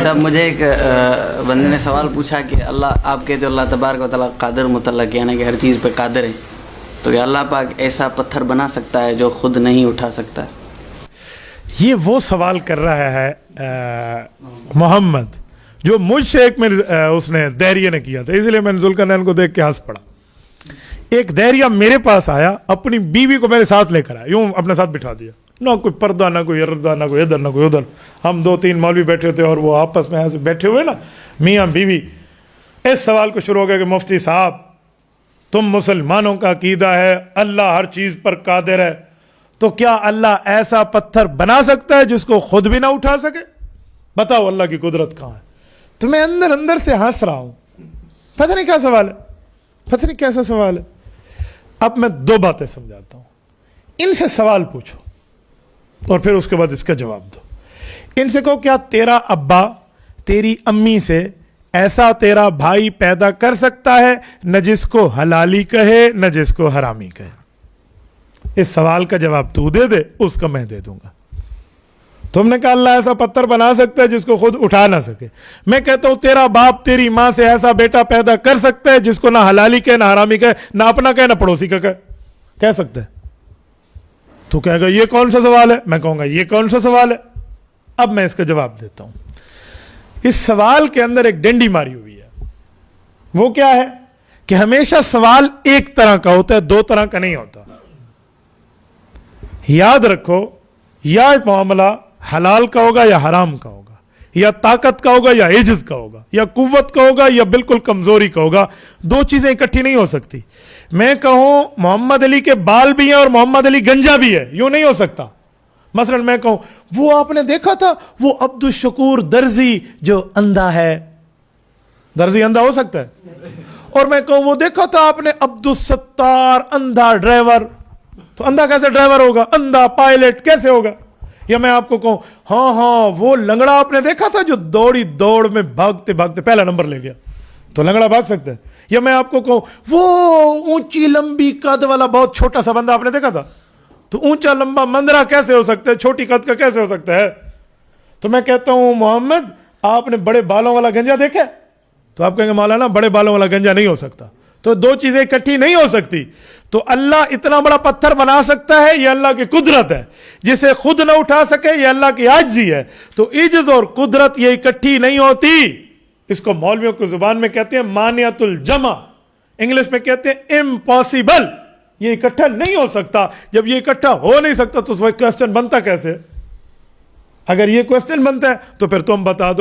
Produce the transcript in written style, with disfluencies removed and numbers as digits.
صاحب مجھے ایک بندے نے سوال پوچھا کہ اللہ آپ کہتے ہو اللہ تبارک و تعالیٰ قادر مطلق یعنی کہ ہر چیز پہ قادر ہے، تو کیا اللہ پاک ایسا پتھر بنا سکتا ہے جو خود نہیں اٹھا سکتا؟ یہ وہ سوال کر رہا ہے محمد جو مجھ سے ایک اس نے دہریے نے کیا تھا، اس لیے میں نے ذوالقرنین کو دیکھ کے ہنس پڑا. ایک دہریہ میرے پاس آیا، اپنی بیوی کو میرے ساتھ لے کر آیا، یوں اپنے ساتھ بٹھا دیا، نہ کوئی پردہ نہ کوئی ردہ نہ کوئی ادھر نہ کوئی ادھر. ہم 2-3 مولوی بیٹھے ہوتے اور وہ آپس میں ایسے بیٹھے ہوئے نا میاں بیوی. اس سوال کو شروع ہو گیا کہ مفتی صاحب تم مسلمانوں کا عقیدہ ہے اللہ ہر چیز پر قادر ہے، تو کیا اللہ ایسا پتھر بنا سکتا ہے جس کو خود بھی نہ اٹھا سکے؟ بتاؤ اللہ کی قدرت کہاں ہے؟ تو میں اندر سے ہنس رہا ہوں، پتہ نہیں کیا سوال ہے، پتہ نہیں کیسا سوال ہے. اب میں 2 باتیں سمجھاتا ہوں. ان سے سوال پوچھو اور پھر اس کے بعد اس کا جواب دو. ان سے کہو کیا تیرا ابا تیری امی سے ایسا تیرا بھائی پیدا کر سکتا ہے نہ جس کو حلالی کہے نہ جس کو حرامی کہے؟ اس سوال کا جواب تو دے دے، اس کا میں دے دوں گا. تم نے کہا اللہ ایسا پتھر بنا سکتا ہے جس کو خود اٹھا نہ سکے. میں کہتا ہوں تیرا باپ تیری ماں سے ایسا بیٹا پیدا کر سکتا ہے جس کو نہ حلالی کہے نہ حرامی کہے، نہ اپنا کہے نہ پڑوسی کا کہہ سکتا ہے. تو کہے گا یہ کون سا سوال ہے؟ میں کہوں گا یہ کون سا سوال ہے؟ اب میں اس کا جواب دیتا ہوں. اس سوال کے اندر ایک ڈنڈی ماری ہوئی ہے. وہ کیا ہے کہ ہمیشہ سوال ایک طرح کا ہوتا ہے، 2 طرح کا نہیں ہوتا. یاد رکھو، یا معاملہ حلال کا ہوگا یا حرام کا ہوگا، یا طاقت کا ہوگا یا عجز کا ہوگا، یا قوت کا ہوگا یا بالکل کمزوری کا ہوگا. 2 چیزیں اکٹھی نہیں ہو سکتی. میں کہوں محمد علی کے بال بھی ہیں اور محمد علی گنجا بھی ہے، یوں نہیں ہو سکتا. مثلا میں کہوں وہ آپ نے دیکھا تھا وہ عبد الشکور درزی جو اندھا ہے، درزی اندھا ہو سکتا ہے؟ اور میں کہوں وہ دیکھا تھا آپ نے عبد الستار اندھا ڈرائیور، تو اندھا کیسے ڈرائیور ہوگا؟ اندھا پائلٹ کیسے ہوگا؟ یا میں آپ کو کہوں ہاں وہ لنگڑا آپ نے دیکھا تھا جو دوڑ میں بھاگتے بھاگتے پہلا نمبر لے گیا، تو لنگڑا بھاگ سکتا ہے. یا میں آپ کو کہوں وہ اونچی لمبی قد والا بہت چھوٹا سا بندہ آپ نے دیکھا تھا، تو اونچا لمبا مندرہ کیسے ہو سکتا ہے؟ چھوٹی قد کا کیسے ہو سکتا ہے؟ تو میں کہتا ہوں محمد آپ نے بڑے بالوں والا گنجا دیکھا؟ تو آپ کہیں گے مولانا بڑے بالوں والا گنجا نہیں ہو سکتا. تو 2 چیزیں اکٹھی نہیں ہو سکتی. تو اللہ اتنا بڑا پتھر بنا سکتا ہے، یہ اللہ کی قدرت ہے. جسے خود نہ اٹھا سکے یہ اللہ کی عاجزی ہے. تو عجز اور قدرت یہ اکٹھی نہیں ہوتی. اس کو مولویوں کی زبان میں کہتے ہیں مانعۃ الجمع، انگلش میں کہتے ہیں امپاسبل. یہ اکٹھا نہیں ہو سکتا. جب یہ اکٹھا ہو نہیں سکتا تو کوشچن بنتا کیسے؟ اگر یہ کوشچن بنتا ہے تو پھر تم بتا دو